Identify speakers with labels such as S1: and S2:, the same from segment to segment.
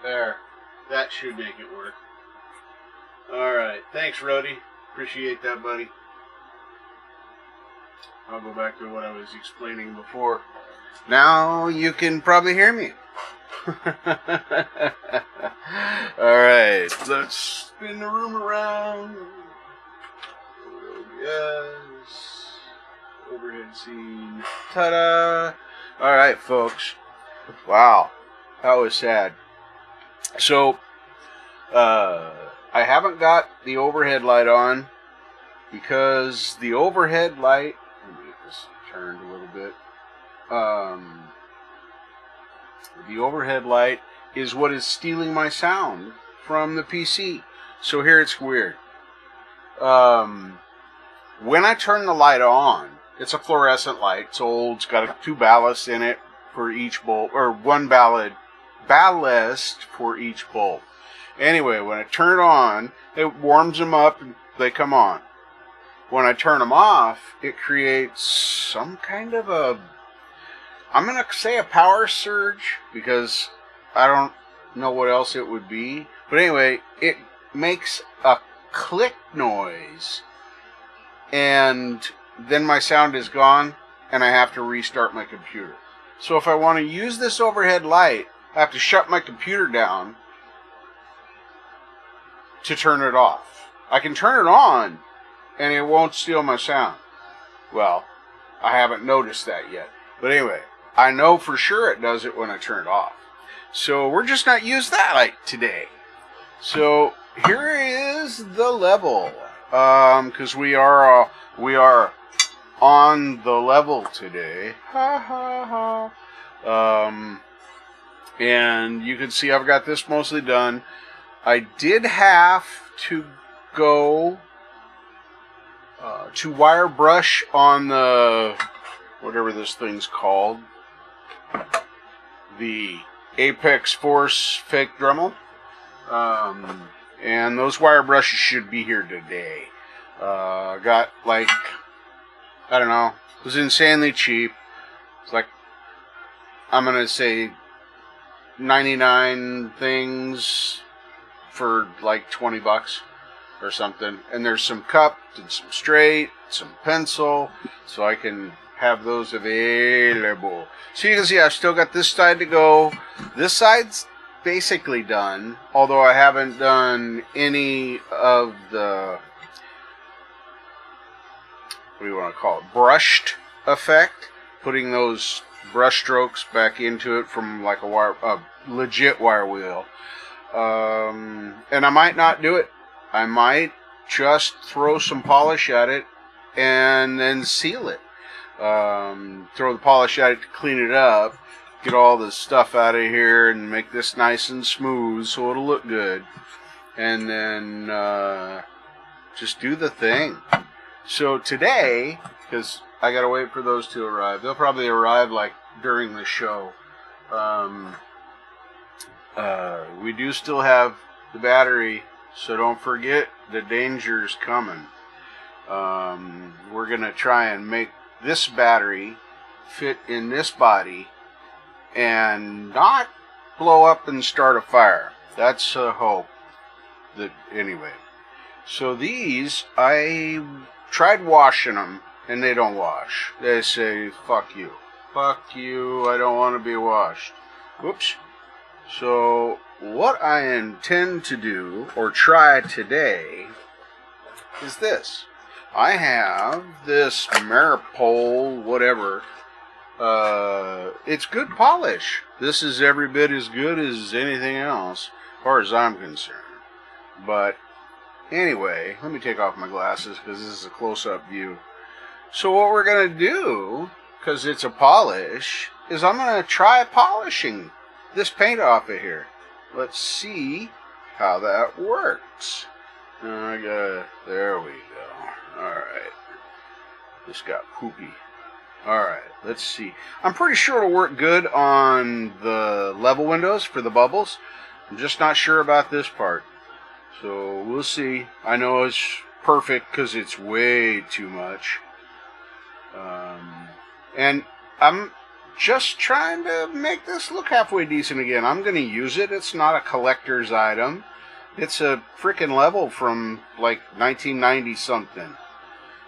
S1: There. That should make it work. Alright. Thanks, Rody. Appreciate that, buddy. I'll go back to what I was explaining before. Now you can probably hear me. Alright. Let's spin the room around. Yes. Overhead scene. Ta-da! Alright, folks. Wow. That was sad. So, I haven't got the overhead light on because the overhead light, let me get this turned a little bit. The overhead light is what is stealing my sound from the PC. So here it's weird. When I turn the light on, it's a fluorescent light. It's old. It's got 2 ballasts in it for each bulb, or 1 ballast for each bulb. Anyway, when I turn it on, it warms them up and they come on. When I turn them off, it creates some kind of a, I'm going to say a power surge because I don't know what else it would be. But anyway, it makes a click noise and then my sound is gone and I have to restart my computer. So if I want to use this overhead light, I have to shut my computer down to turn it off. I can turn it on and it won't steal my sound. Well, I haven't noticed that yet. But anyway, I know for sure it does it when I turn it off. So we're just not using that light today. So here is the level. Because we are on the level today. Ha ha ha. And you can see I've got this mostly done. I did have to go to wire brush on the, whatever this thing's called, the Apex Force fake Dremel. And those wire brushes should be here today. Got like, I don't know, it was insanely cheap. It's like, I'm going to say 99 things for like 20 bucks or something. And there's some cupped and some straight, some pencil, so I can have those available. So you can see I've still got this side to go. This side's basically done, although I haven't done any of the, what do you want to call it, brushed effect, putting those brush strokes back into it from like a legit wire wheel. And I might not do it. I might just throw some polish at it and then seal it. Throw the polish at it to clean it up, get all the stuff out of here and make this nice and smooth so it'll look good. And then just do the thing. So today, because I gotta wait for those to arrive, they'll probably arrive like during the show. We do still have the battery, so don't forget the danger's coming. We're gonna try and make this battery fit in this body and not blow up and start a fire. That's a hope. Anyway, so these, I tried washing them and they don't wash. They say, fuck you. Fuck you, I don't want to be washed. Whoops. So what I intend to do, or try today, is this. I have this Maripol, whatever. It's good polish. This is every bit as good as anything else, as far as I'm concerned. But anyway, let me take off my glasses because this is a close-up view. So what we're going to do, because it's a polish, is I'm going to try polishing this paint off of here. Let's see how that works. There we go. Alright. This got poopy. Alright, let's see. I'm pretty sure it'll work good on the level windows for the bubbles. I'm just not sure about this part. So we'll see. I know it's perfect because it's way too much. And I'm just trying to make this look halfway decent again. I'm going to use it. It's not a collector's item. It's a frickin' level from like 1990 something.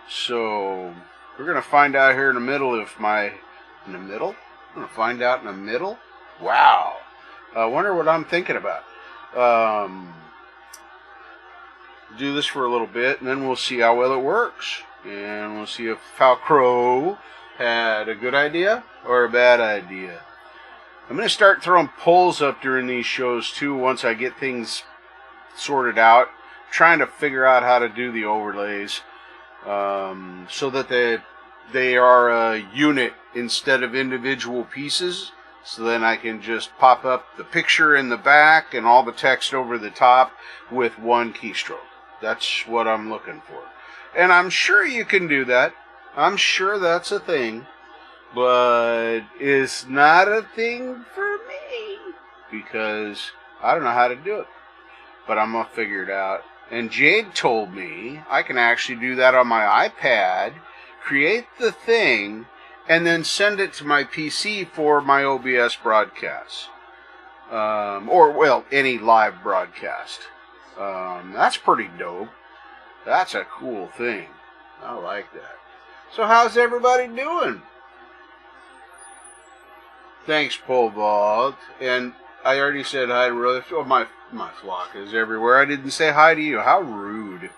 S1: So we're going to find out here in the middle if my... In the middle? I'm going to find out in the middle? Wow. I wonder what I'm thinking about. Do this for a little bit, and then we'll see how well it works. And we'll see if TheFalcro had a good idea or a bad idea. I'm going to start throwing polls up during these shows, too, once I get things sorted out. Trying to figure out how to do the overlays so that they are a unit instead of individual pieces. So then I can just pop up the picture in the back and all the text over the top with one keystroke. That's what I'm looking for. And I'm sure you can do that. I'm sure that's a thing. But it's not a thing for me. Because I don't know how to do it. But I'm going to figure it out. And Jade told me I can actually do that on my iPad. Create the thing. And then send it to my PC for my OBS broadcasts. Or, well, any live broadcast. That's pretty dope. That's a cool thing. I like that. So how's everybody doing? Thanks, Pole Vault. And I already said hi to really. Oh, my flock is everywhere. I didn't say hi to you. How rude.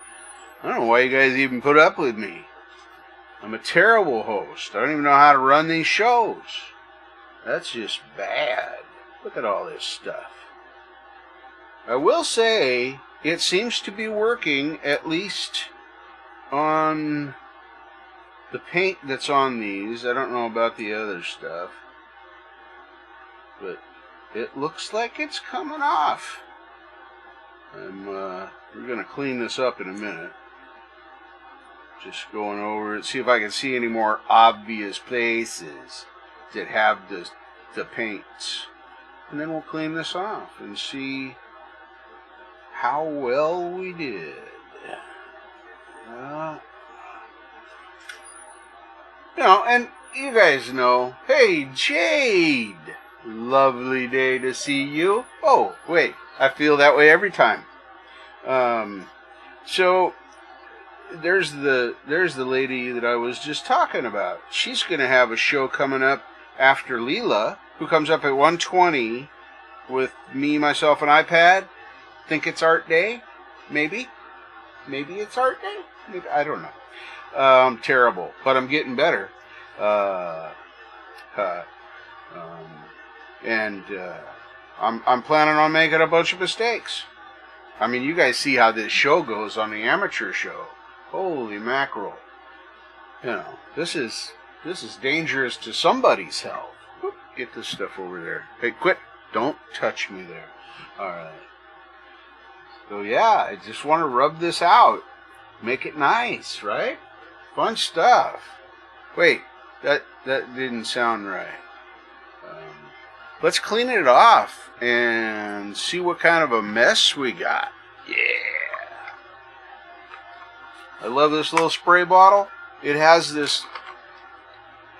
S1: I don't know why you guys even put up with me. I'm a terrible host. I don't even know how to run these shows. That's just bad. Look at all this stuff. I will say, it seems to be working, at least on the paint that's on these. I don't know about the other stuff. But it looks like it's coming off. We're going to clean this up in a minute. Just going over it, see if I can see any more obvious places that have the paints. And then we'll clean this off and see how well we did. And you guys know, hey, Jade! Lovely day to see you. Oh, wait, I feel that way every time. So... There's the lady that I was just talking about. She's going to have a show coming up after Leela, who comes up at 1:20 with me, myself, and iPad. Think it's Art Day? Maybe. Maybe it's Art Day? Maybe. I don't know. I'm terrible, but I'm getting better. I'm planning on making a bunch of mistakes. I mean, you guys see how this show goes on the amateur show. Holy mackerel. You know, this is dangerous to somebody's health. Whoop, get this stuff over there. Hey, quit. Don't touch me there. Alright. So yeah, I just want to rub this out. Make it nice, right? Fun stuff. Wait, that didn't sound right. Let's clean it off and see what kind of a mess we got. Yeah. I love this little spray bottle. It has this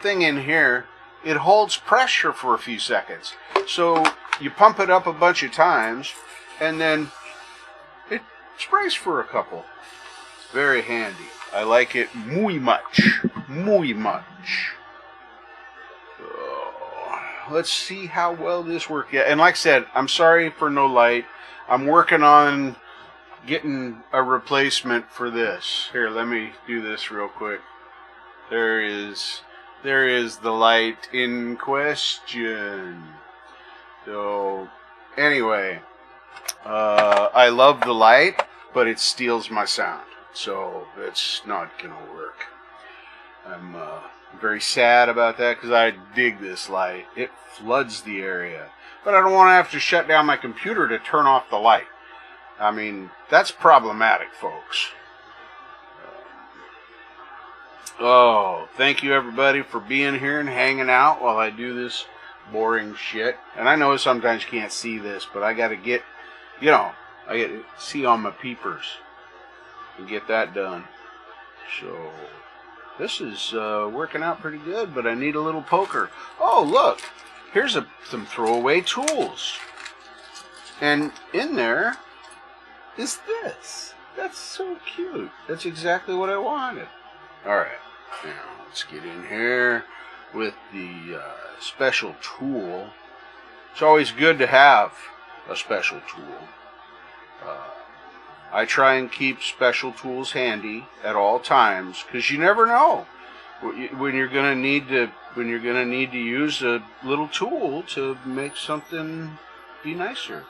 S1: thing in here. It holds pressure for a few seconds. So you pump it up a bunch of times, and then it sprays for a couple. Very handy. I like it muy much. Muy much. So, let's see how well this works. Yeah, and like I said, I'm sorry for no light. I'm working on getting a replacement for this. Here, let me do this real quick. There is the light in question. So, anyway, I love the light, but it steals my sound. So, it's not going to work. I'm very sad about that because I dig this light. It floods the area. But I don't want to have to shut down my computer to turn off the light. I mean, that's problematic, folks. Thank you everybody for being here and hanging out while I do this boring shit. And I know sometimes you can't see this, but I gotta get, I gotta see all my peepers and get that done. So, This is working out pretty good, but I need a little poker. Oh, look. Here's some throwaway tools. And in there is this. That's so cute. That's exactly what I wanted. Alright, now let's get in here with the special tool. It's always good to have a special tool. I try and keep special tools handy at all times, because you never know when you're gonna need to use a little tool to make something be nicer.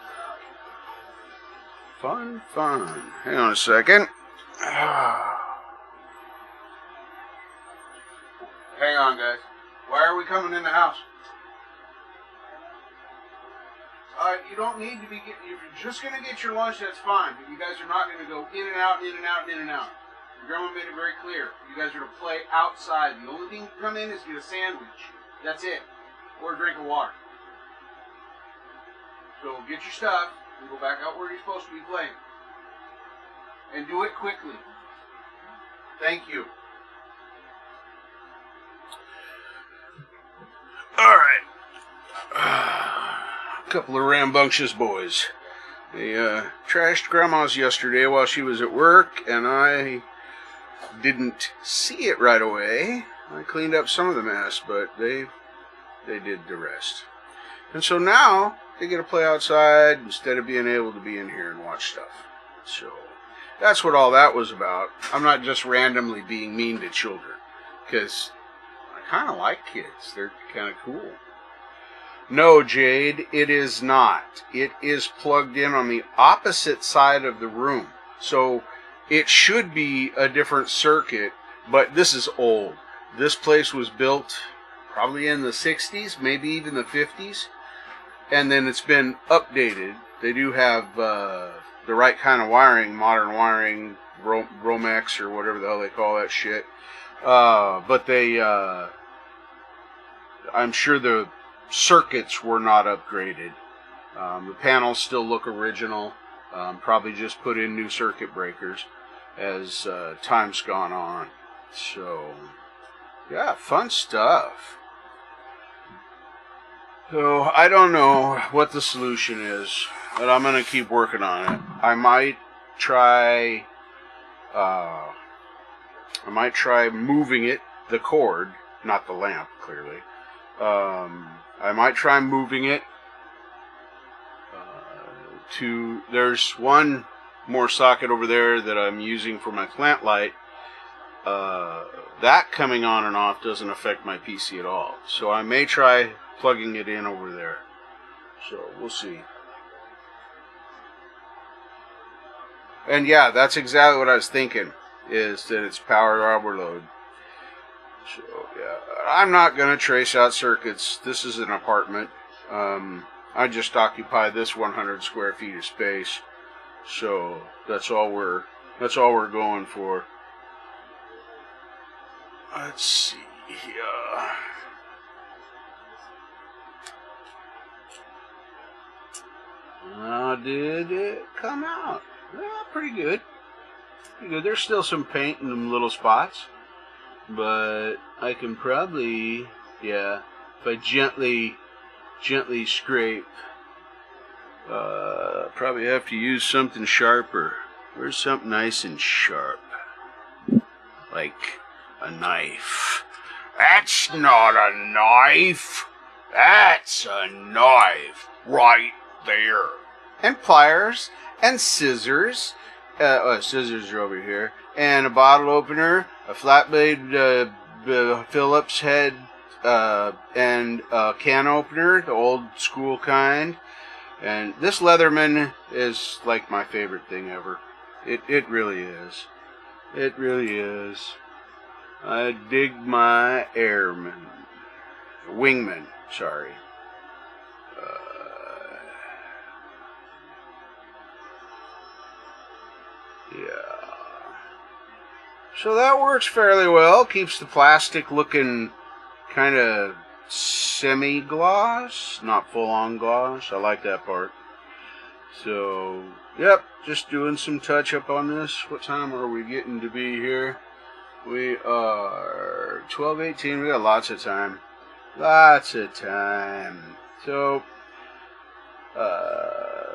S1: Fun. Hang on a second. Hang on, guys. Why are we coming in the house? You don't need to be getting. If you're just going to get your lunch, that's fine. But you guys are not going to go in and out, in and out, in and out. Your grandma made it very clear. You guys are to play outside. The only thing to come in is get a sandwich. That's it. Or a drink of water. So get your stuff and go back out where you're supposed to be playing. And do it quickly. Thank you. Alright. A couple of rambunctious boys. They trashed Grandma's yesterday while she was at work, and I didn't see it right away. I cleaned up some of the mess, but they did the rest. And so now they get to play outside instead of being able to be in here and watch stuff. So that's what all that was about. I'm not just randomly being mean to children, because I kind of like kids. They're kind of cool. No, Jade, it is not. It is plugged in on the opposite side of the room. So it should be a different circuit, but this is old. This place was built probably in the 60s, maybe even the 50s. And then it's been updated. They do have the right kind of wiring, modern wiring, Romex or whatever the hell they call that shit. But they, I'm sure the circuits were not upgraded. The panels still look original. Probably just put in new circuit breakers as time's gone on. So, yeah, fun stuff. So, I don't know what the solution is, but I'm going to keep working on it. I might try moving it, the cord, not the lamp, clearly. I might try moving it to, there's one more socket over there that I'm using for my plant light. That coming on and off doesn't affect my PC at all. So I may try plugging it in over there. So we'll see. And yeah, that's exactly what I was thinking, is that it's power overload. So yeah, I'm not going to trace out circuits. This is an apartment. I just occupy this 100 square feet of space. So that's all we're going for. Let's see here. Did it come out? Yeah, pretty good. Pretty good. There's still some paint in them little spots, but I can probably, yeah, if I gently scrape, probably have to use something sharper. Where's something nice and sharp? Like a knife. That's not a knife. That's a knife right there. And pliers and scissors. Scissors are over here. And a bottle opener, a flat blade Phillips head, and a can opener, the old school kind. And this Leatherman is like my favorite thing ever. It really is. It really is. I dig my wingman, sorry. Yeah. So that works fairly well. Keeps the plastic looking kind of semi-gloss, not full-on gloss. I like that part. So, yep, just doing some touch-up on this. What time are we getting to be here? We are 12:18. We got lots of time. Lots of time. So,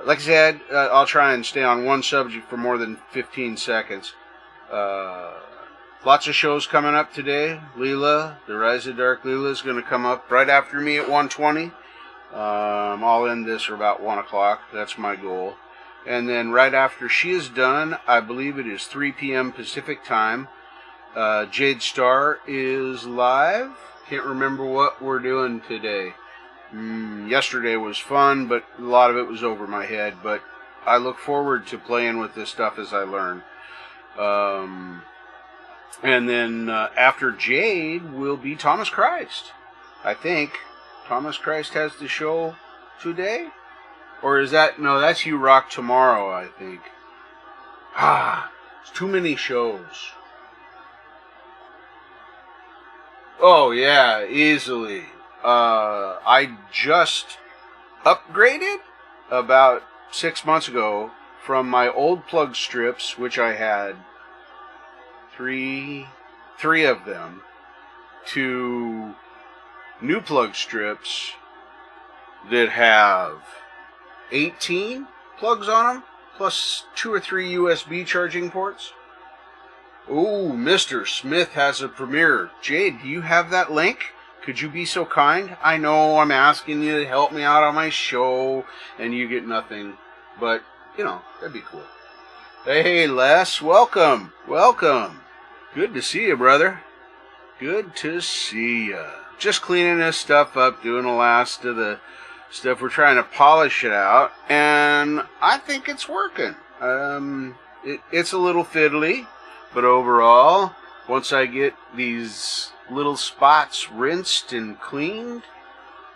S1: like I said, I'll try and stay on one subject for more than 15 seconds. Lots of shows coming up today. Leela, The Rise of Dark Leela is going to come up right after me at 1:20. I'll end this for about 1 o'clock. That's my goal. And then right after she is done, I believe it is 3 p.m. Pacific time, Jade Star is live. Can't remember what we're doing today. Yesterday was fun, but a lot of it was over my head. But I look forward to playing with this stuff as I learn. And then after Jade will be Thomas Christ. I think Thomas Christ has the show today. Or is that... No, that's You Rock Tomorrow, I think. It's too many shows. Oh, yeah, easily. I just upgraded about 6 months ago from my old plug strips, which I had three of them, to new plug strips that have 18 plugs on them, plus 2 or 3 USB charging ports. Ooh, Mr. Smith has a premiere. Jade, do you have that link? Could you be so kind? I know I'm asking you to help me out on my show, and you get nothing. But, you know, that'd be cool. Hey, Les, welcome. Welcome. Good to see you, brother. Good to see you. Just cleaning this stuff up, doing the last of the stuff. We're trying to polish it out, and I think it's working. It's a little fiddly, but overall, once I get these little spots rinsed and cleaned,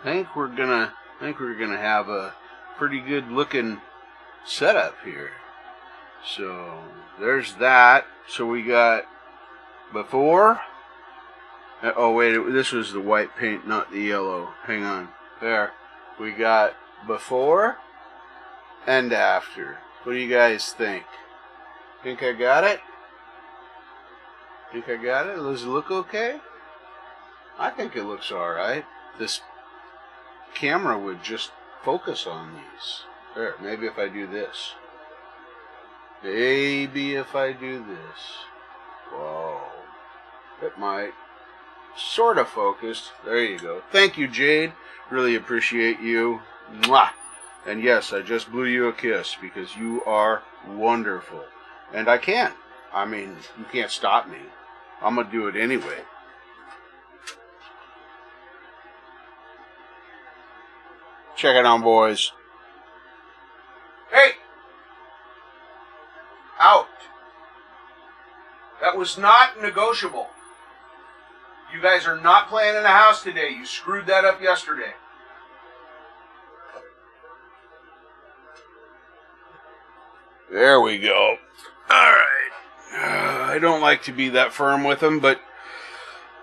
S1: I think we're gonna have a pretty good looking setup here. So there's that. So we got before. Oh wait, this was the white paint, not the yellow. Hang on. There. We got before and after. What do you guys think? Think I got it? Think I got it? Does it look okay? I think it looks alright. This camera would just focus on these. There, maybe if I do this. Maybe if I do this. Whoa. It might. Sort of focused. There you go. Thank you, Jade. Really appreciate you. Mwah! And yes, I just blew you a kiss because you are wonderful. And I can't. I mean, you can't stop me. I'm going to do it anyway. Check it out, boys. Hey! Out. That was not negotiable. You guys are not playing in the house today. You screwed that up yesterday. There we go. Alright. I don't like to be that firm with them, but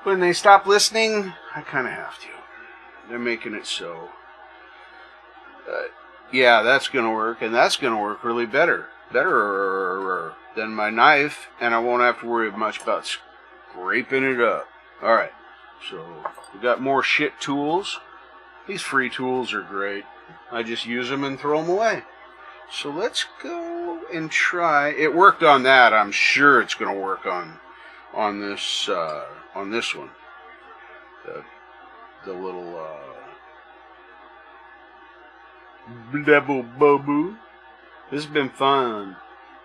S1: when they stop listening, I kind of have to. They're making it so. Yeah, that's going to work, and that's going to work really better than my knife, and I won't have to worry much about scraping it up. Alright, so we got more shit tools. These free tools are great. I just use them and throw them away. So let's go and try. It worked on that. I'm sure it's going to work on this one. The little Double Bobu. This has been fun.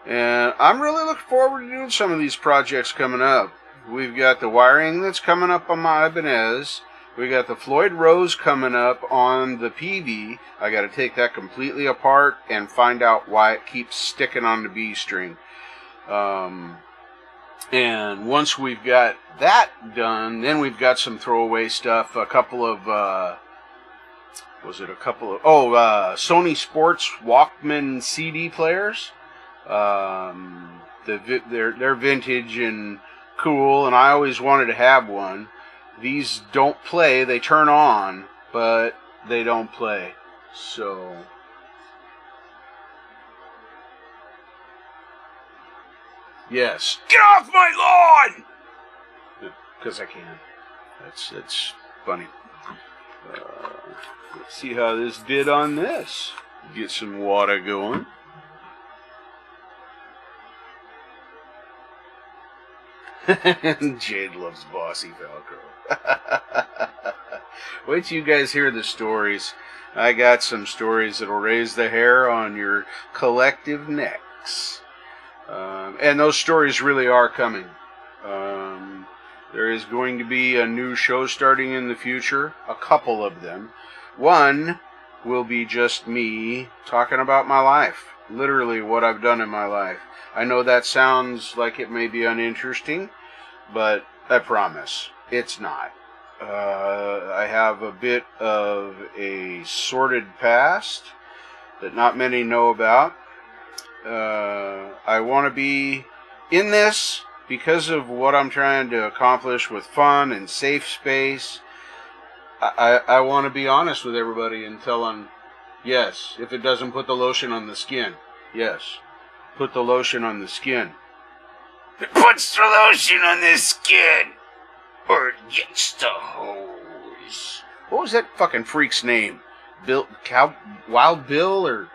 S1: And I'm really looking forward to doing some of these projects coming up. We've got the wiring that's coming up on my Ibanez. We got the Floyd Rose coming up on the PV. I got to take that completely apart and find out why it keeps sticking on the B string. And once we've got that done, then we've got some throwaway stuff. A couple of Sony Sports Walkman CD players. They're vintage and cool, and I always wanted to have one. These don't play. They turn on, but they don't play. So yes. Get off my lawn! because I can. It's funny. Let's see how this did on this. Get some water going. Jade loves bossy Falcro. Wait till you guys hear the stories. I got some stories that'll raise the hair on your collective necks. And those stories really are coming. There is going to be a new show starting in the future. A couple of them. One will be just me talking about my life. Literally what I've done in my life. I know that sounds like it may be uninteresting, but I promise it's not. I have a bit of a sordid past that not many know about. I want to be in this because of what I'm trying to accomplish with fun and safe space. I want to be honest with everybody and tell them, yes, if it doesn't put the lotion on the skin, yes, put the lotion on the skin. It puts the lotion on the skin, or it gets the hose. What was that fucking freak's name? Wild Bill, or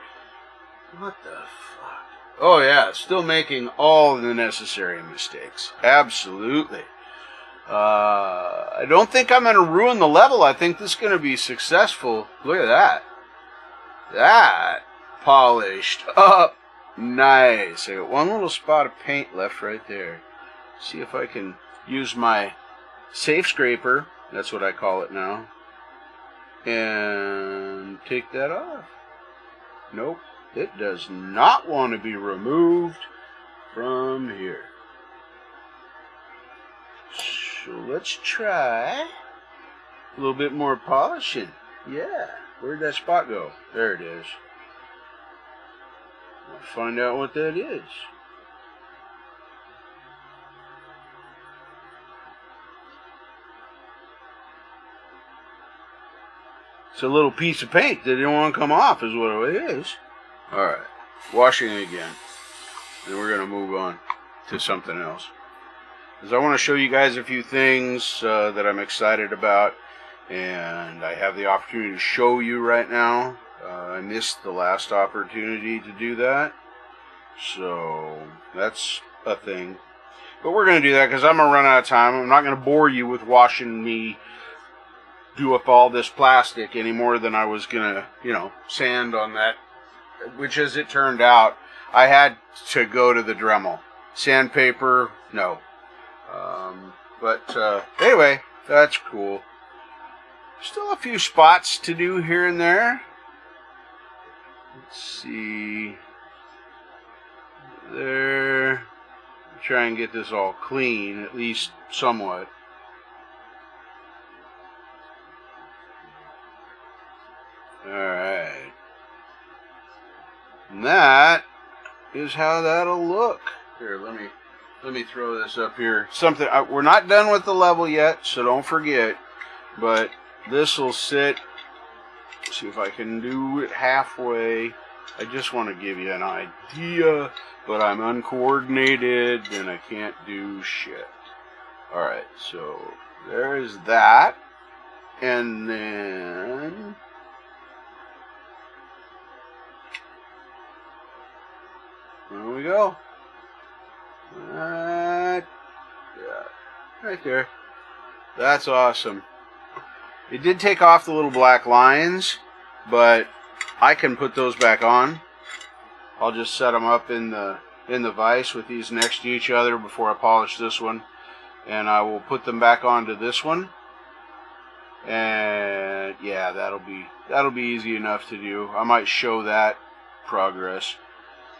S1: what the fuck? Oh yeah, still making all the necessary mistakes. Absolutely. I don't think I'm going to ruin the level. I think this is going to be successful. Look at that. That polished up nice. I got one little spot of paint left right there. See if I can use my safe scraper. That's what I call it now. And take that off. Nope. It does not want to be removed from here. So let's try a little bit more polishing. Yeah. Where'd that spot go? There it is. I'll find out what that is. It's a little piece of paint that didn't want to come off is what it is. Alright. Washing it again. And we're going to move on to something else. Because I want to show you guys a few things that I'm excited about. And I have the opportunity to show you right now. I missed the last opportunity to do that. So that's a thing. But we're going to do that because I'm going to run out of time. I'm not going to bore you with watching me do up all this plastic any more than I was going to, sand on that. Which, as it turned out, I had to go to the Dremel. Sandpaper, no. But anyway, that's cool. Still a few spots to do here and there. Let's see. There. Try and get this all clean, at least somewhat. Alright. And that is how that'll look. Here, let me throw this up here. Something we're not done with the level yet, so don't forget. But this will sit. See if I can do it halfway. I just want to give you an idea, but I'm uncoordinated and I can't do shit. Alright, so there's that. And then there we go. Yeah, right there. That's awesome. It did take off the little black lines, but I can put those back on. I'll just set them up in the vise with these next to each other before I polish this one, and I will put them back onto this one. And yeah, that'll be easy enough to do. I might show that progress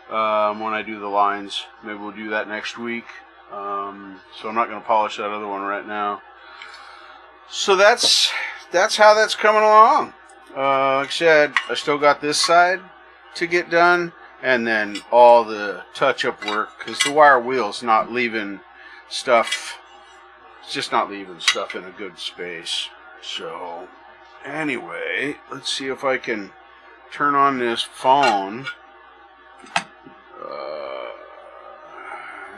S1: when I do the lines. Maybe we'll do that next week. So I'm not going to polish that other one right now. So that's how that's coming along. Like I said, I still got this side to get done, and then all the touch-up work, because the wire wheel's not leaving stuff. It's just not leaving stuff in a good space. So anyway, let's see if I can turn on this phone.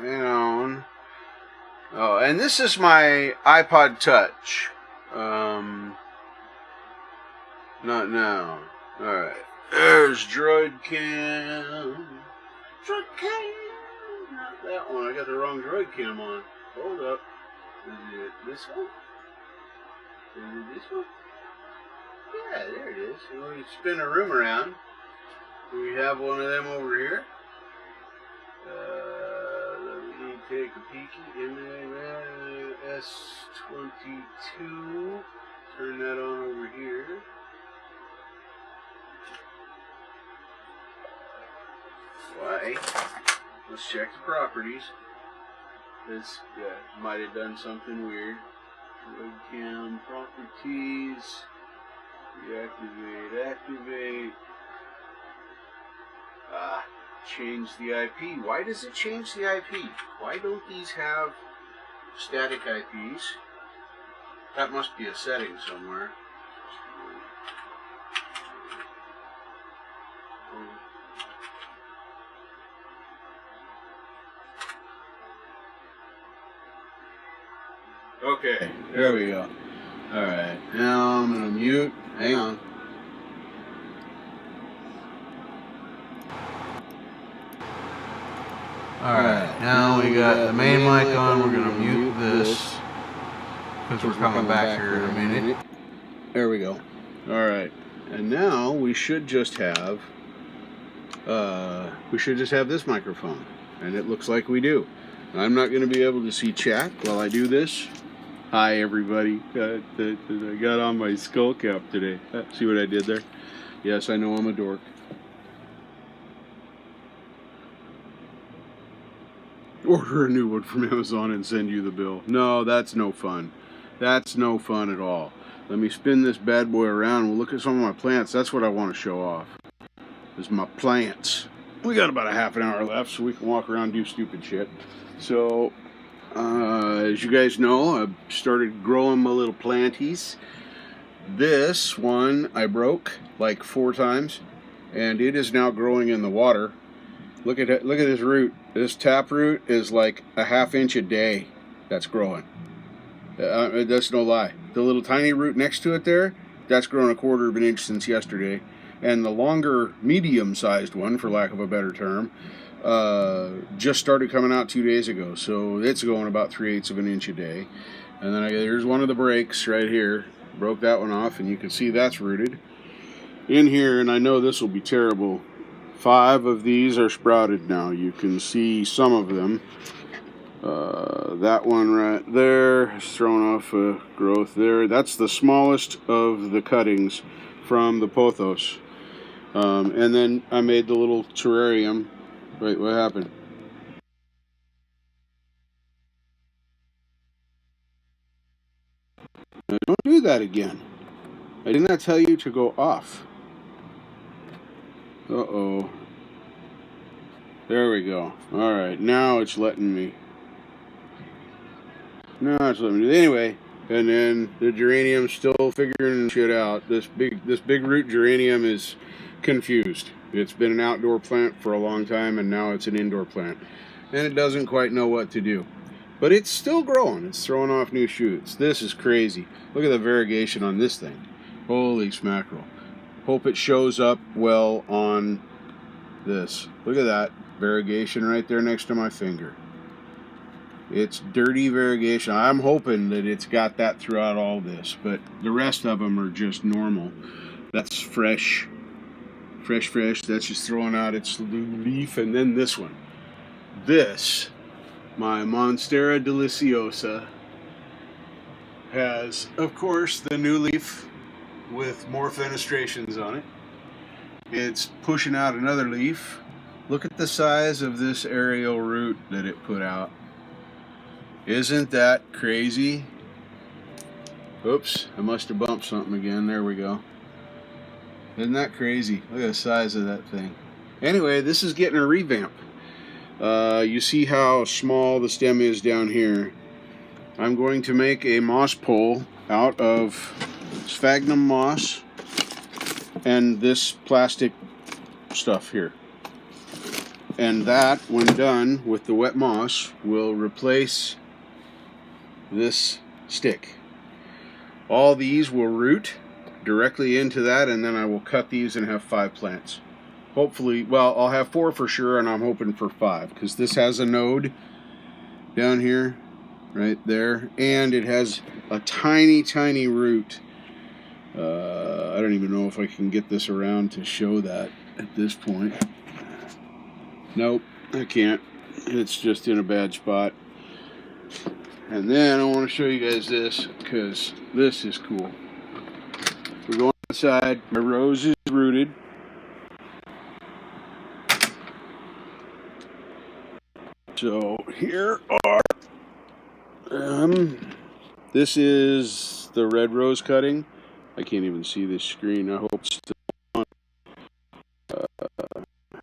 S1: Hang on. Oh, and this is my iPod Touch. Not now. Alright. There's Droid Cam. Droid Cam! Not that one. I got the wrong Droid Cam on. Hold up. Is it this one? Is it this one? Yeah, there it is. And we spin a room around. We have one of them over here. Let me take a peeky. S22. Turn that on over here. Why? Let's check the properties. This might have done something weird. Webcam properties. Reactivate, activate. Change the IP. Why does it change the IP? Why don't these have static IPs? That must be a setting somewhere. Okay, there we go. Alright, now I'm going to mute. Hang on. Alright, now we got the main mic on. We're going to mute this because we're coming back here in a minute. There we go. Alright, and now we should just have this microphone, and it looks like we do. I'm not going to be able to see chat while I do this. Hi everybody. I got on my skull cap today. See what I did there? Yes, I know I'm a dork. Order a new one from Amazon and send you the bill. No, that's no fun. That's no fun at all. Let me spin this bad boy around and we'll look at some of my plants. That's what I want to show off. Is my plants. We got about a half an hour left so we can walk around and do stupid shit. So, as you guys know, I've started growing my little planties. This one I broke like 4 times, and it is now growing in the water. Look at it, look at this root. This tap root is like a ½ inch a day that's growing. That's no lie. The little tiny root next to it there, that's grown a 1/4 of an inch since yesterday. And the longer, medium-sized one, for lack of a better term, just started coming out 2 days ago. So it's going about 3/8 of an inch a day. And then here's one of the breaks right here. Broke that one off, and you can see that's rooted. In here, and I know this will be terrible, 5 of these are sprouted now. You can see some of them. That one right there is thrown off a growth there. That's the smallest of the cuttings from the pothos. And then I made the little terrarium. Wait, what happened? Now, don't do that again. I did not tell you to go off. Uh-oh. There we go. Alright, now it's letting me. No, it's letting me do it. Anyway, and then the geranium's still figuring shit out. This big root geranium is confused. It's been an outdoor plant for a long time, and now it's an indoor plant. And it doesn't quite know what to do. But it's still growing. It's throwing off new shoots. This is crazy. Look at the variegation on this thing. Holy smackerel. Hope it shows up well on this. Look at that variegation right there next to my finger. It's dirty variegation. I'm hoping that it's got that throughout all this, but the rest of them are just normal. That's fresh. That's just throwing out its leaf. And then this one. This, my Monstera deliciosa, has, of course, the new leaf with more fenestrations on it. It's pushing out another leaf. Look at the size of this aerial root that it put out. Isn't that crazy? Oops, I must have bumped something again. There we go. Isn't that crazy? Look at the size of that thing. Anyway, this is getting a revamp. You see how small the stem is down here. I'm going to make a moss pole out of sphagnum moss and this plastic stuff here. And that, when done with the wet moss, will replace this stick. All these will root directly into that, and then I will cut these and have 5 plants. Hopefully, well, I'll have 4 for sure, and I'm hoping for 5, because this has a node down here, right there, and it has a tiny, tiny root. I don't even know if I can get this around to show that at this point. Nope, I can't. It's just in a bad spot. And then I want to show you guys this, because this is cool. We're going outside. My rose is rooted. So here are, this is the red rose cutting. I can't even see this screen. I hope it's still on.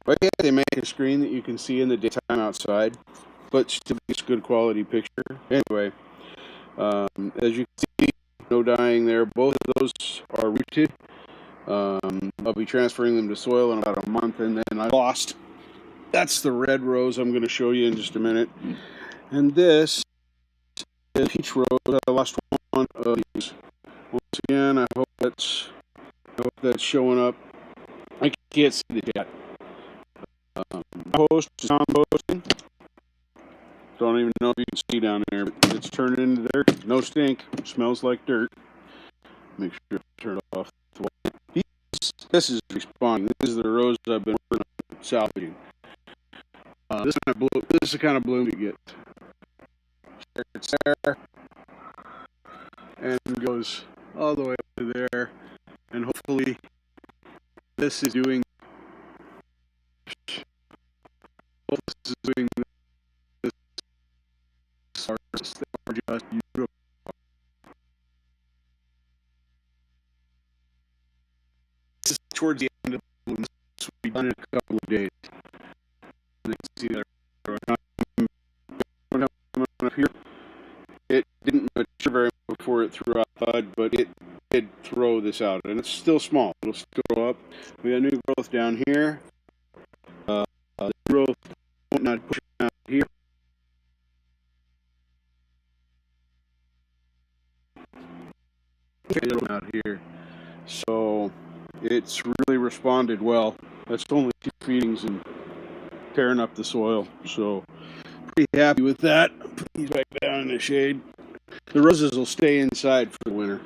S1: But yeah, they make a screen that you can see in the daytime outside, but still it's a good quality picture. Anyway, as you can see, no dying there. Both of those are rooted. I'll be transferring them to soil in about a month, and then I lost. That's the red rose I'm going to show you in just a minute. And this is peach rose. I lost one of these. Once again, I hope that's showing up. I can't see the chat. Post is on posting. Don't even know if you can see down there, but it's turning into dirt. No stink. Smells like dirt. Make sure to turn it off. This is responding. This is the rose I've been working on salvaging. This is the kind of bloom you get. It's there, and it goes all the way up to there, and hopefully this is doing. This is doing this. Just beautiful. This is towards the end of the bloom. This will be done in a couple of days. And you can see that up here. It didn't mature very much before it threw out bud, but it did throw this out, and it's still small. It'll still grow up. We got new growth down here. The growth won't not push out here. Out here, so it's really responded well. That's only 2 feedings and tearing up the soil, so pretty happy with that. Put these back down in the shade. The roses will stay inside for the winter.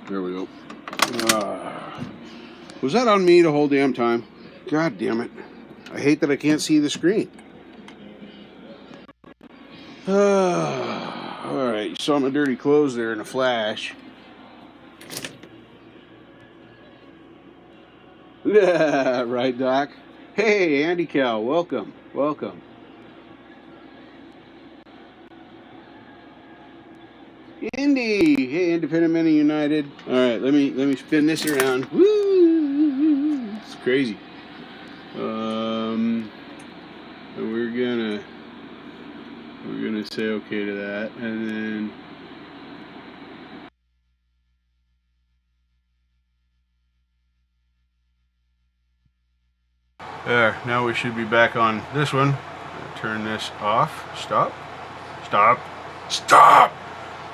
S1: There we go. Was that on me the whole damn time? God damn it. I hate that I can't see the screen. Alright, you saw my dirty clothes there in a flash. Yeah, right, Doc? Hey, Andy Cal, welcome, welcome. Indy, hey, Independent Men United. All right, let me spin this around. Woo! It's crazy. And we're gonna say okay to that, and then. There, now we should be back on this one. Turn this off. Stop. Stop. Stop!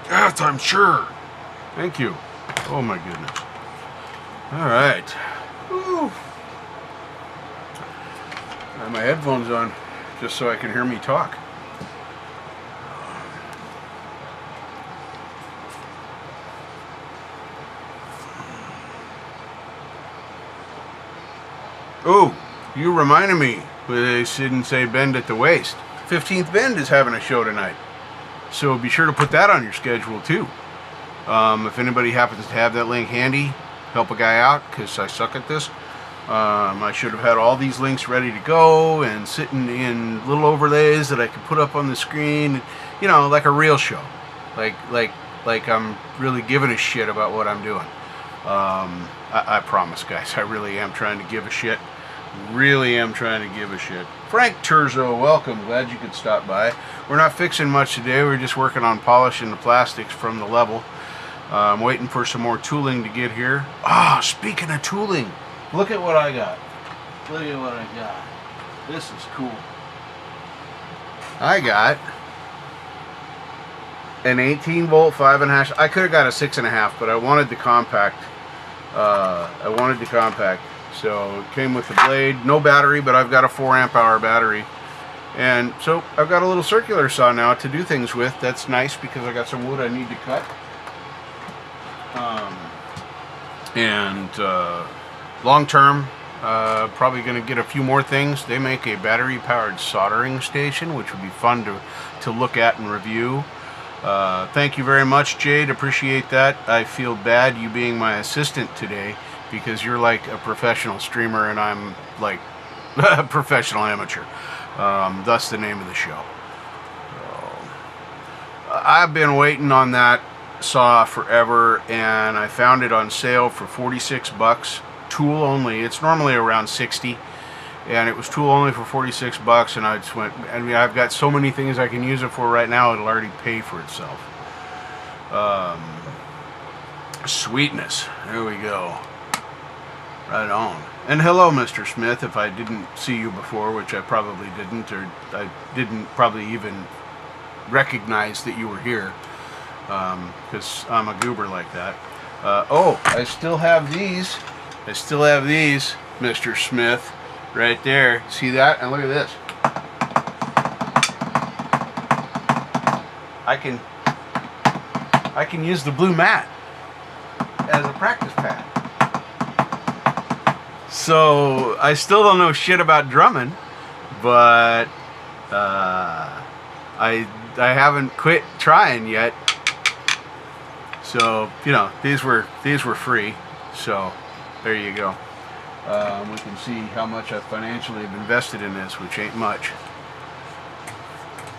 S1: Yes, I'm sure. Thank you. Oh my goodness. Alright. Woo. I have my headphones on just so I can hear me talk. Oh, you reminded me. They didn't say bend at the waist. 15th Bend is having a show tonight. So be sure to put that on your schedule too. If anybody happens to have that link handy, help a guy out, because I suck at this. I should have had all these links ready to go and sitting in little overlays that I could put up on the screen, you know, like a real show. Like I'm really giving a shit about what I'm doing. I promise, guys, I really am trying to give a shit. Really am trying to give a shit. Frank Terzo, welcome. Glad you could stop by. We're not fixing much today. We're just working on polishing the plastics from the level. I'm waiting for some more tooling to get here. Ah, speaking of tooling, look at what I got. Look at what I got. This is cool. I got an 18 volt 5.5. I could have got a 6.5, but I wanted the compact. So it came with the blade, no battery, but I've got a 4 amp hour battery. And so I've got a little circular saw now to do things with. That's nice because I got some wood I need to cut. Long term, probably going to get a few more things. They make a battery powered soldering station, which would be fun to look at and review. Thank you very much, Jade. Appreciate that. I feel bad you being my assistant today because you're like a professional streamer and I'm like a professional amateur. Thus the name of the show. I've been waiting on that saw forever, and I found it on sale for 46 bucks. Tool only. It's normally around 60, and it was tool only for 46 bucks. And I just went. I mean, I've got so many things I can use it for right now. It'll already pay for itself. Sweetness. There we go. Right on. And hello, Mr. Smith, if I didn't see you before, which I probably didn't, or I didn't probably even recognize that you were here, because I'm a goober like that. Oh, I still have these. Mr. Smith, right there. See that? And look at this. I can use the blue mat as a practice pad. So I still don't know shit about drumming, but I haven't quit trying yet. So you know, these were free. So there you go. We can see how much I financially have invested in this, which ain't much.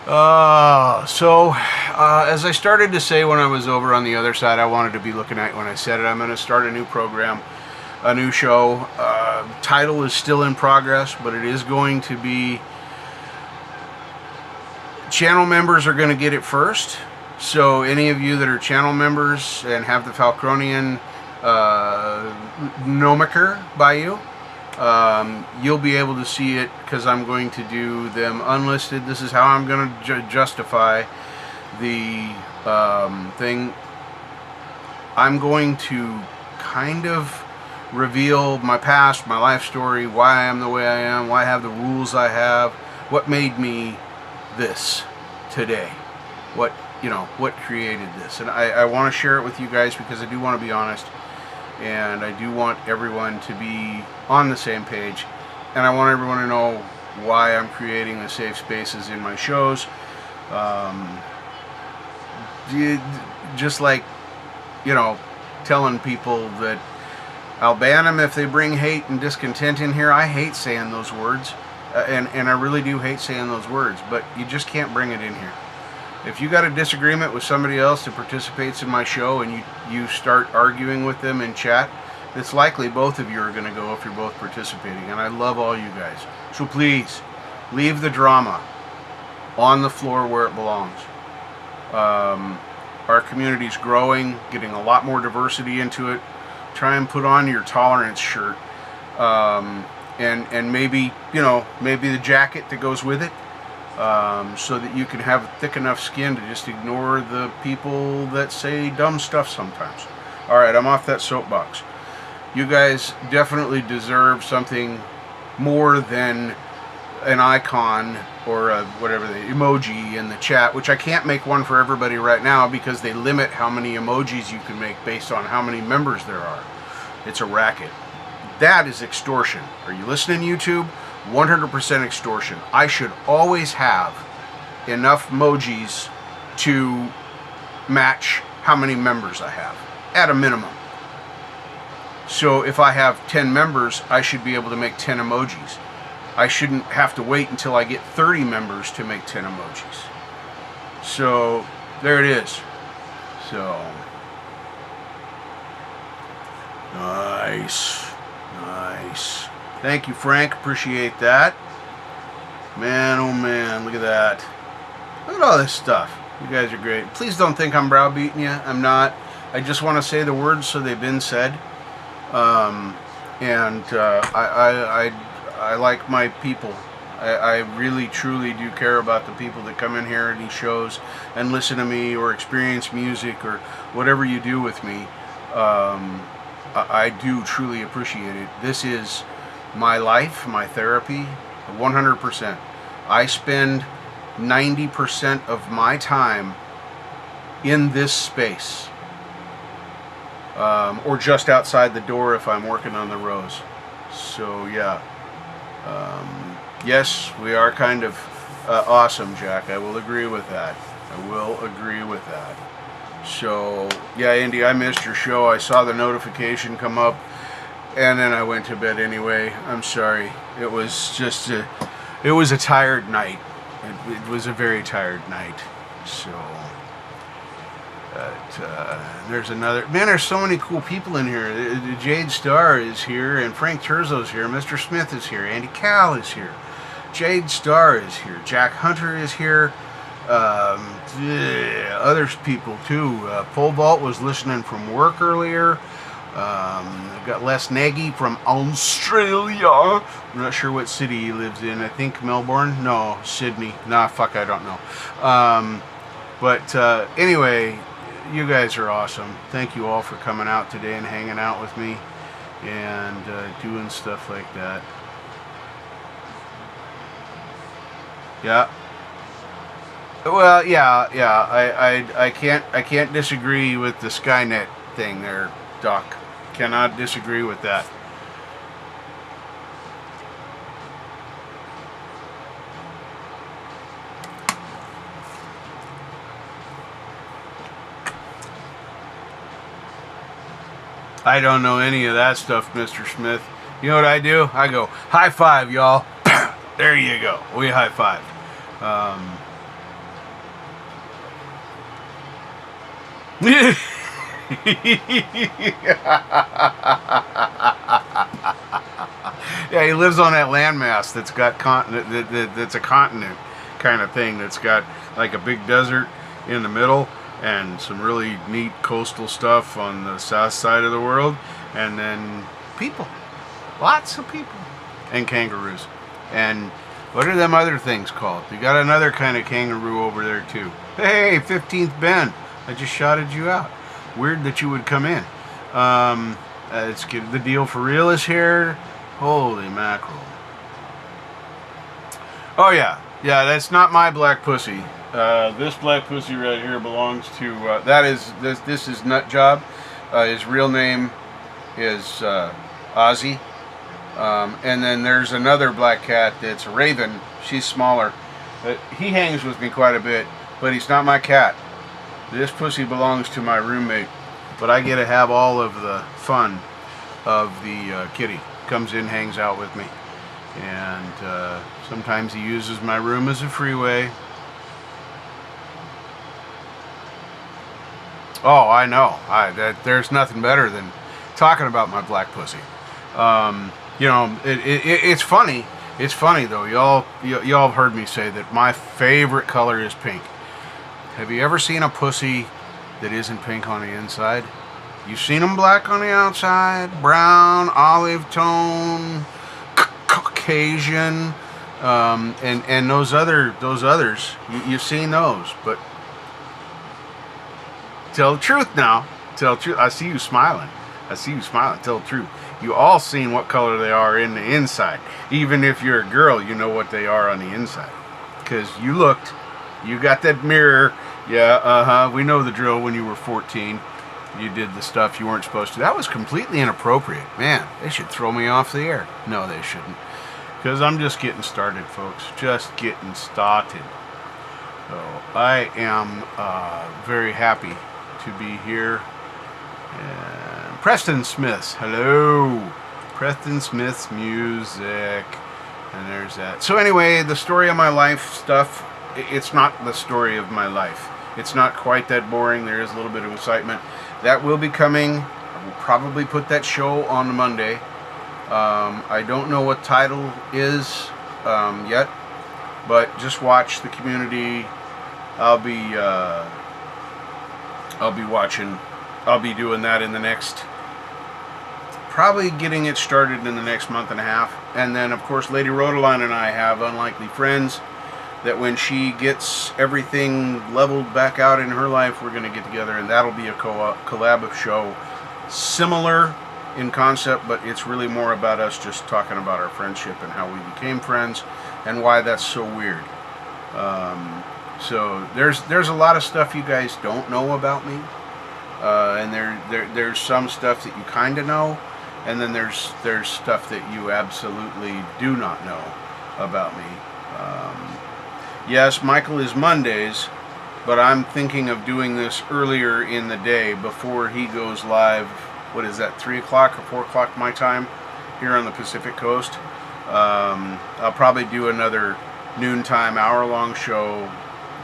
S1: As I started to say when I was over on the other side, I wanted to be looking at when I said it. I'm going to start a new program, a new show. Title is still in progress, but it is going to be. Channel members are going to get it first. So any of you that are channel members and have the Falcronian nomicker by you, you'll be able to see it because I'm going to do them unlisted. This is how I'm going to justify the thing. I'm going to kind of reveal my past, my life story, why I am the way I am, why I have the rules I have, what made me this today, what created this. And I want to share it with you guys because I do want to be honest, and I do want everyone to be on the same page, and I want everyone to know why I'm creating the safe spaces in my shows. Just like, telling people that I'll ban them if they bring hate and discontent in here. I hate saying those words, and I really do hate saying those words, but you just can't bring it in here. If you got a disagreement with somebody else that participates in my show and you start arguing with them in chat, it's likely both of you are going to go if you're both participating, and I love all you guys. So please, leave the drama on the floor where it belongs. Our community's growing, getting a lot more diversity into it. Try and put on your tolerance shirt, and maybe the jacket that goes with it, so that you can have thick enough skin to just ignore the people that say dumb stuff sometimes. All right, I'm off that soapbox. You guys definitely deserve something more than an icon or a whatever the emoji in the chat, which I can't make one for everybody right now because they limit how many emojis you can make based on how many members there are. It's a racket. That is extortion. Are you listening, YouTube? 100% extortion. I should always have enough emojis to match how many members I have, at a minimum. So if I have 10 members, I should be able to make 10 emojis. I shouldn't have to wait until I get 30 members to make 10 emojis. So there it is. So nice. Thank you, Frank. Appreciate that. Man, oh man, look at that. Look at all this stuff. You guys are great. Please don't think I'm browbeating you. I'm not. I just want to say the words so they've been said. I like my people. I really, truly do care about the people that come in here at these shows and listen to me or experience music or whatever you do with me. I do truly appreciate it. This is my life, my therapy, 100%. I spend 90% of my time in this space, or just outside the door if I'm working on the rows. So yeah, yes, we are kind of awesome, Jack. I will agree with that. I will agree with that. So yeah, Andy, I missed your show. I saw the notification come up, and then I went to bed anyway. I'm sorry. It was just it was a tired night. It was a very tired night. So there's another, man, there's so many cool people in here. Jade Starr is here, and Frank Terzo's here, Mr. Smith is here, Andy Cal is here, Jade Starr is here, Jack Hunter is here, other people too. Pole Vault was listening from work earlier. I've got Les Nagy from Australia. I'm not sure what city he lives in. I think Melbourne? No, Sydney. Nah, fuck, I don't know. But anyway, you guys are awesome. Thank you all for coming out today and hanging out with me and doing stuff like that. Yeah. Well, yeah. I can't disagree with the Skynet thing there, Doc. Cannot disagree with that. I don't know any of that stuff, Mr. Smith. You know what I do? I go, high five, y'all. There you go. We high five. Yeah, he lives on that landmass that's got that's a continent kind of thing, that's got like a big desert in the middle and some really neat coastal stuff on the south side of the world, and then people, lots of people, and kangaroos. And what are them other things called? You got another kind of kangaroo over there too. Hey, 15th Ben, I just shouted you out. Weird that you would come in. It's good. The Deal for Real is here. Holy mackerel. Oh yeah, that's not my black pussy. This black pussy right here belongs to, this is Nut Job. His real name is Ozzy. And then there's another black cat that's Raven. She's smaller. He hangs with me quite a bit, but he's not my cat. This pussy belongs to my roommate, but I get to have all of the fun of the kitty. Comes in, hangs out with me, and sometimes he uses my room as a freeway. Oh, I know. There's nothing better than talking about my black pussy. You know, it's funny. It's funny though. Y'all have heard me say that my favorite color is pink. Have you ever seen a pussy that isn't pink on the inside? You've seen them black on the outside, brown, olive tone, Caucasian, and those others. You've seen those, but tell the truth now. Tell the truth. I see you smiling. Tell the truth. You all seen what color they are in the inside. Even if you're a girl, you know what they are on the inside, because you looked. You got that mirror. Yeah, we know the drill. When you were 14, you did the stuff you weren't supposed to. That was completely inappropriate. Man, they should throw me off the air. No, they shouldn't. Because I'm just getting started, folks. Just getting started. So I am very happy to be here. And Preston Smith. Hello. Preston Smith's music. And there's that. So anyway, the story of my life stuff, it's not the story of my life. It's not quite that boring. There is a little bit of excitement. That will be coming. I will probably put that show on Monday. I don't know what title is yet, but just watch the community. I'll be watching. I'll be doing that in the next, probably getting it started in the next month and a half, And then, of course, Lady Rhodaline and I have Unlikely Friends, that when she gets everything leveled back out in her life, we're going to get together, and that'll be a collab show, similar in concept, but it's really more about us just talking about our friendship and how we became friends and why that's so weird. So there's a lot of stuff you guys don't know about me, and there's some stuff that you kind of know, and then there's stuff that you absolutely do not know about me. Yes, Michael is Mondays, but I'm thinking of doing this earlier in the day before he goes live. What is that, 3 o'clock or 4 o'clock my time here on the Pacific Coast? I'll probably do another noontime hour-long show,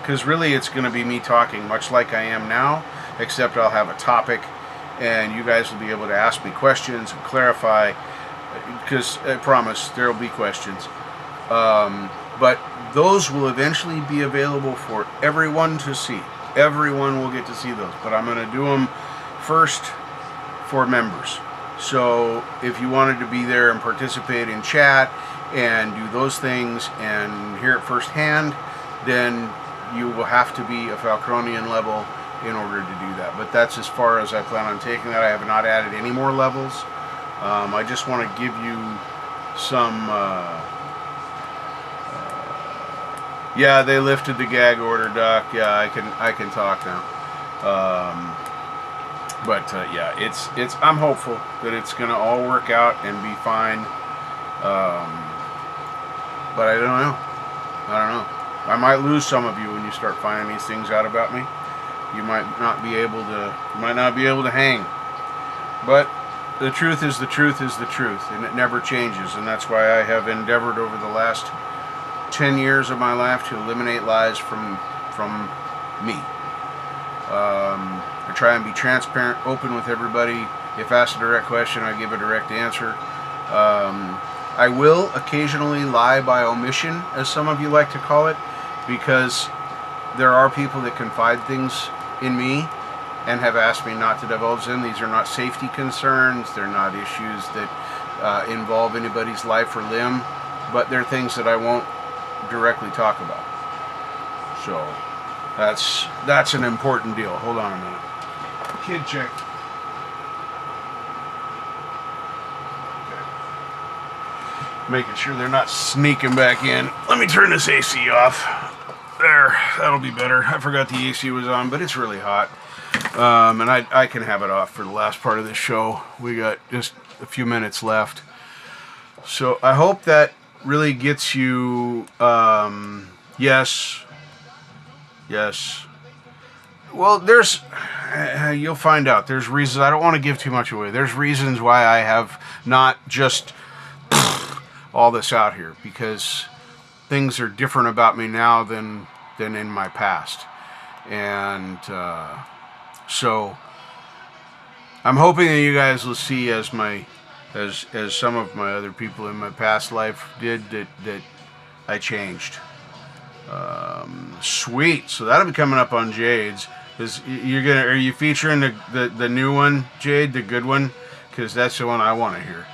S1: because really it's going to be me talking much like I am now, except I'll have a topic and you guys will be able to ask me questions and clarify, because I promise there will be questions. But those will eventually be available for everyone to see. Everyone will get to see those, but I'm going to do them first for members. So if you wanted to be there and participate in chat and do those things and hear it firsthand, then you will have to be a Falcronian level in order to do that. But that's as far as I plan on taking that. I have not added any more levels. I just want to give you some... yeah, they lifted the gag order, Doc. Yeah, I can talk now. Yeah, it's. I'm hopeful that it's gonna all work out and be fine. But I don't know. I might lose some of you when you start finding these things out about me. You might not be able to hang. But the truth is the truth is the truth, and it never changes. And that's why I have endeavored over the last 10 years of my life to eliminate lies from me. I try and be transparent, open with everybody. If asked a direct question, I give a direct answer. I will occasionally lie by omission, as some of you like to call it, because there are people that confide things in me and have asked me not to divulge them. These are not safety concerns. They're not issues that involve anybody's life or limb, but they're things that I won't directly talk about. So that's an important deal. Hold on a minute. Kid check. Okay. Making sure they're not sneaking back in. Let me turn this AC off. There, that'll be better. I forgot the AC was on, but it's really hot. And I can have it off for the last part of this show. We got just a few minutes left. So I hope that really gets you, yes. Well, you'll find out. There's reasons. I don't want to give too much away. There's reasons why I have not just all this out here, because things are different about me now than in my past. And so I'm hoping that you guys will see, as some of my other people in my past life did, that I changed. Sweet. So that'll be coming up on Jade's. Are you featuring the new one, Jade, the good one? Because that's the one I want to hear.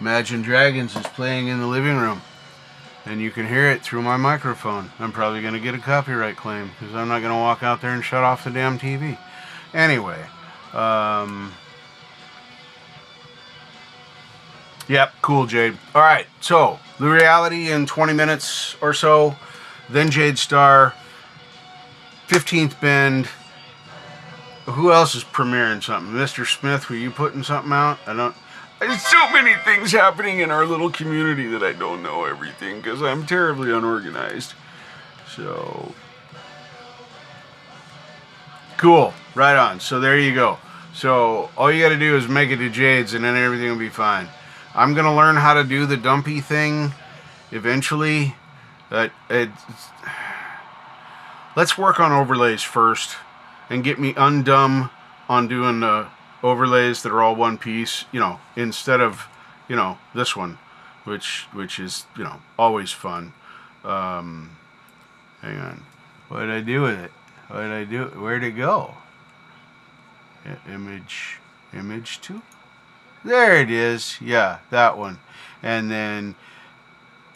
S1: Imagine Dragons is playing in the living room, and you can hear it through my microphone. I'm probably going to get a copyright claim, because I'm not going to walk out there and shut off the damn TV. Anyway, yep, cool, Jade. All right, so the reality in 20 minutes or so, then Jade Star, 15th Bend. Who else is premiering something? Mr. Smith, were you putting something out? There's so many things happening in our little community that I don't know everything, because I'm terribly unorganized. So, cool, right on. So there you go. So all you got to do is make it to Jade's, and then everything will be fine. I'm going to learn how to do the dumpy thing eventually. Let's work on overlays first and get me undumb on doing the overlays that are all one piece, instead of, this one, which is, always fun. Hang on. What did I do with it? Where'd it go? image 2. There it is. Yeah, that one. And then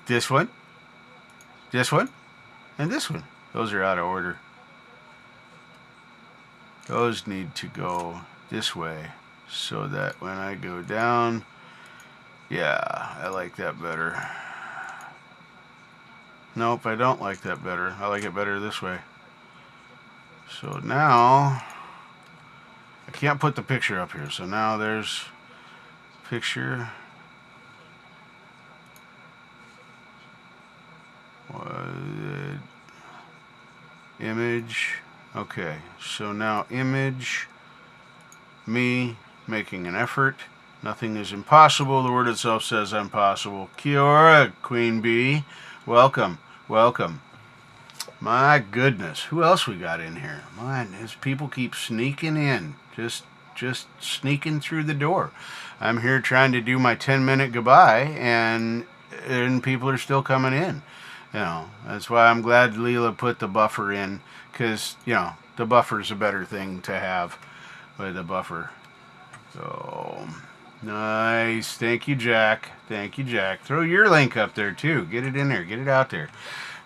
S1: this one, and this one. Those are out of order. Those need to go this way so that when I go down, yeah, I like that better. Nope, I don't like that better. I like it better this way. So now, I can't put the picture up here. So now there's picture. Image. Okay, so now image, me making an effort. Nothing is impossible. The word itself says I'm possible. Kia ora, Queen Bee. Welcome, welcome. My goodness, who else we got in here? Man, these people keep sneaking in. Just sneaking through the door. I'm here trying to do my 10-minute goodbye, and people are still coming in. You know, that's why I'm glad Leela put the buffer in, because, you know, the buffer's a better thing to have with a buffer. So, nice. Thank you, Jack. Thank you, Jack. Throw your link up there, too. Get it in there. Get it out there.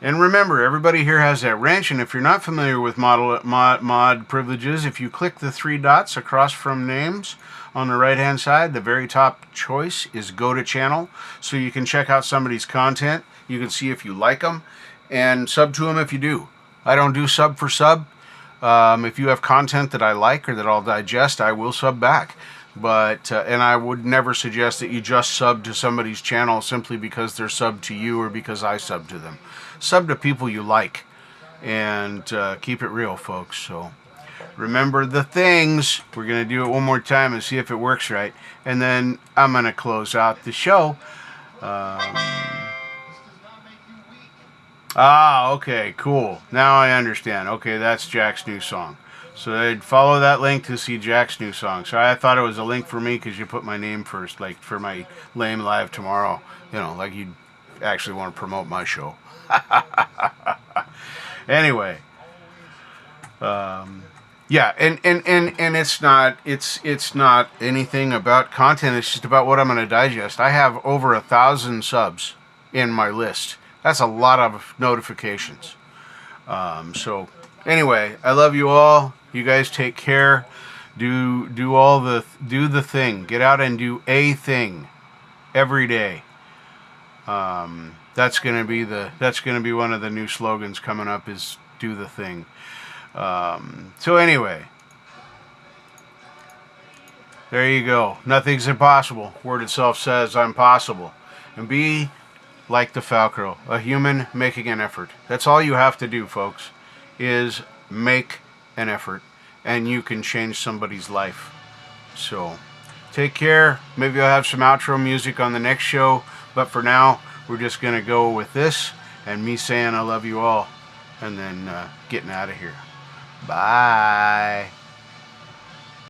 S1: And remember, everybody here has that wrench, and if you're not familiar with mod privileges, if you click the 3 dots across from names on the right-hand side, the very top choice is go to channel, so you can check out somebody's content. You can see if you like them, and sub to them if you do. I don't do sub for sub. If you have content that I like or that I'll digest, I will sub back. But and I would never suggest that you just sub to somebody's channel simply because they're sub to you or because I sub to them. Sub to people you like, and keep it real, folks. So remember the things. We're going to do it one more time and see if it works right, and then I'm going to close out the show. Okay, cool. Now I understand. Okay, that's Jack's new song. So they'd follow that link to see Jack's new song. So I thought it was a link for me because you put my name first, like for my Lame Live tomorrow. You know, like you'd actually want to promote my show. Anyway, yeah, and it's not anything about content. It's just about what I'm going to digest. I have over 1,000 subs in my list. That's a lot of notifications. So anyway, I love you all. You guys take care. Do the thing. Get out and do a thing every day. That's gonna be one of the new slogans coming up, is do the thing. So anyway, there you go. Nothing's impossible. Word itself says I'm possible. And be like TheFalcro, a human making an effort. That's all you have to do, folks, is make an effort, and you can change somebody's life. So take care. Maybe I'll have some outro music on the next show, but for now, we're just going to go with this and me saying I love you all, and then getting out of here. Bye.